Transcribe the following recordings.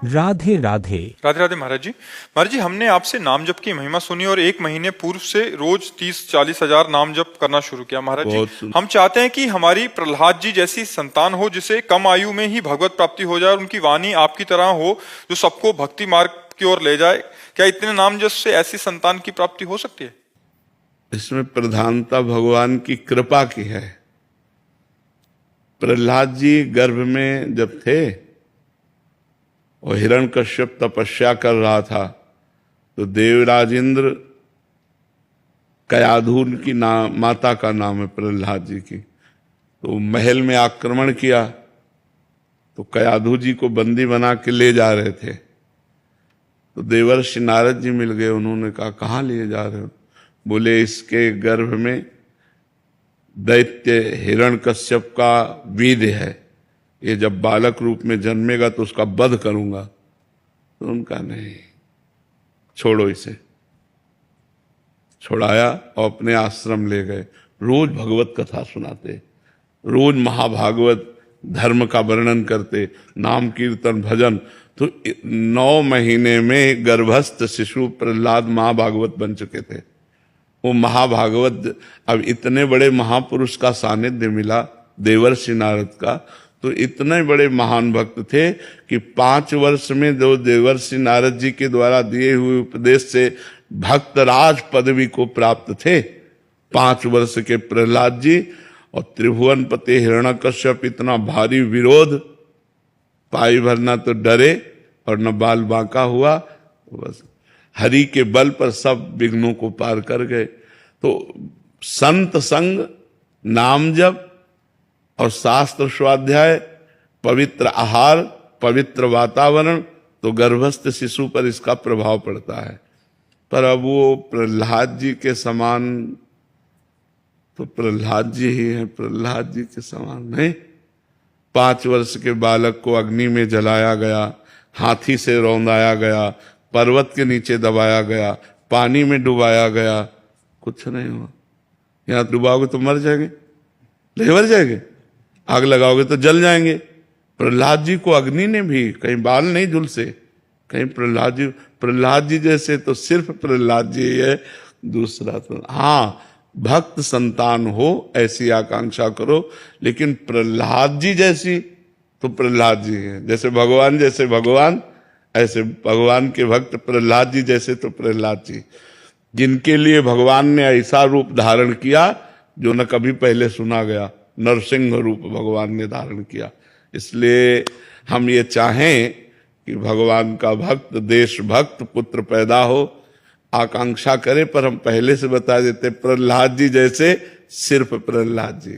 राधे राधे। राधे राधे महाराज जी। महाराज जी, हमने आपसे नाम जप की महिमा सुनी और एक महीने पूर्व से रोज 30-40 हजार नाम जप करना शुरू किया। महाराज जी, हम चाहते हैं कि हमारी प्रहलाद जी जैसी संतान हो जिसे कम आयु में ही भगवत प्राप्ति हो जाए और उनकी वाणी आपकी तरह हो जो सबको भक्ति मार्ग की ओर ले जाए। क्या इतने नाम जप से ऐसी संतान की प्राप्ति हो सकती है? इसमें प्रधानता भगवान की कृपा की है। प्रहलाद जी गर्भ में जब थे और हिरण्यकश्यप तपस्या कर रहा था तो देवराज इंद्र, कयाधु की माता का नाम है प्रहलाद जी की, तो महल में आक्रमण किया तो कयाधु जी को बंदी बना के ले जा रहे थे। तो देवर्षि नारद जी मिल गए। उन्होंने कहा कहाँ लिए जा रहे हो? बोले इसके गर्भ में दैत्य हिरण्यकश्यप का बीज है, ये जब बालक रूप में जन्मेगा तो उसका वध करूंगा। तो उनका नहीं, छोड़ो इसे। छोड़ाया और अपने आश्रम ले गए। रोज भगवत कथा सुनाते, रोज महाभागवत धर्म का वर्णन करते, नाम कीर्तन भजन। तो 9 महीने में गर्भस्थ शिशु प्रहलाद महाभागवत बन चुके थे। वो महाभागवत, अब इतने बड़े महापुरुष का सानिध्य मिला देवर्षि नारद का, तो इतने बड़े महान भक्त थे कि 5 वर्ष में जो देवर्षि नारद जी के द्वारा दिए हुए उपदेश से भक्तराज पदवी को प्राप्त थे, 5 वर्ष के प्रहलाद जी। और त्रिभुवनपति हिरण्यकश्यप इतना भारी विरोध, पाई भरना तो डरे और न बाल बांका हुआ, बस हरि के बल पर सब विघ्नों को पार कर गए। तो संत संग, नाम जप और शास्त्र स्वाध्याय, पवित्र आहार, पवित्र वातावरण, तो गर्भस्थ शिशु पर इसका प्रभाव पड़ता है। पर अब वो प्रहलाद जी के समान तो प्रहलाद जी ही हैं, प्रहलाद जी के समान नहीं। 5 वर्ष के बालक को अग्नि में जलाया गया, हाथी से रौंदाया गया, पर्वत के नीचे दबाया गया, पानी में डुबाया गया, कुछ नहीं हुआ। यहां डुबाओगे तो मर जाएंगे, लेवर जाएंगे, आग लगाओगे तो जल जाएंगे। प्रहलाद जी को अग्नि ने भी कहीं बाल नहीं झुलसे, कहीं प्रहलाद जी जैसे तो सिर्फ प्रहलाद जी है, दूसरा तो हाँ, भक्त संतान हो ऐसी आकांक्षा करो। लेकिन प्रहलाद जी जैसी तो प्रहलाद जी है, जैसे भगवान ऐसे भगवान के भक्त प्रहलाद जी जैसे तो प्रहलाद जी, जिनके लिए भगवान ने ऐसा रूप धारण किया जो न कभी पहले सुना गया। नरसिंह रूप भगवान ने धारण किया। इसलिए हम ये चाहें कि भगवान का भक्त, देश भक्त पुत्र पैदा हो, आकांक्षा करें। पर हम पहले से बता देते, प्रहलाद जी जैसे सिर्फ प्रहलाद जी,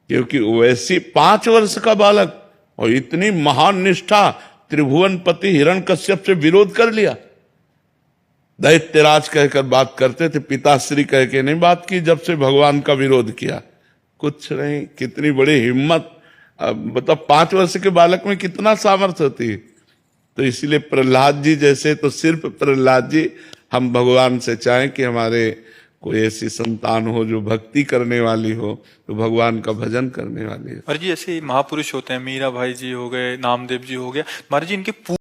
क्योंकि वैसी 5 वर्ष का बालक और इतनी महान निष्ठा, त्रिभुवनपति हिरण्यकश्यप से विरोध कर लिया। दैत्यराज कहकर बात करते थे, पिताश्री कह के नहीं बात की। जब से भगवान का विरोध किया, कुछ नहीं। कितनी बड़ी हिम्मत! मतलब 5 वर्ष के बालक में कितना सामर्थ्य होती है। तो इसीलिए प्रहलाद जी जैसे तो सिर्फ प्रहलाद जी। हम भगवान से चाहें कि हमारे कोई ऐसी संतान हो जो भक्ति करने वाली हो, तो भगवान का भजन करने वाली हो। महाराज जी, ऐसे महापुरुष होते हैं, मीरा भाई जी हो गए, नामदेव जी हो गया, महाराज जी इनके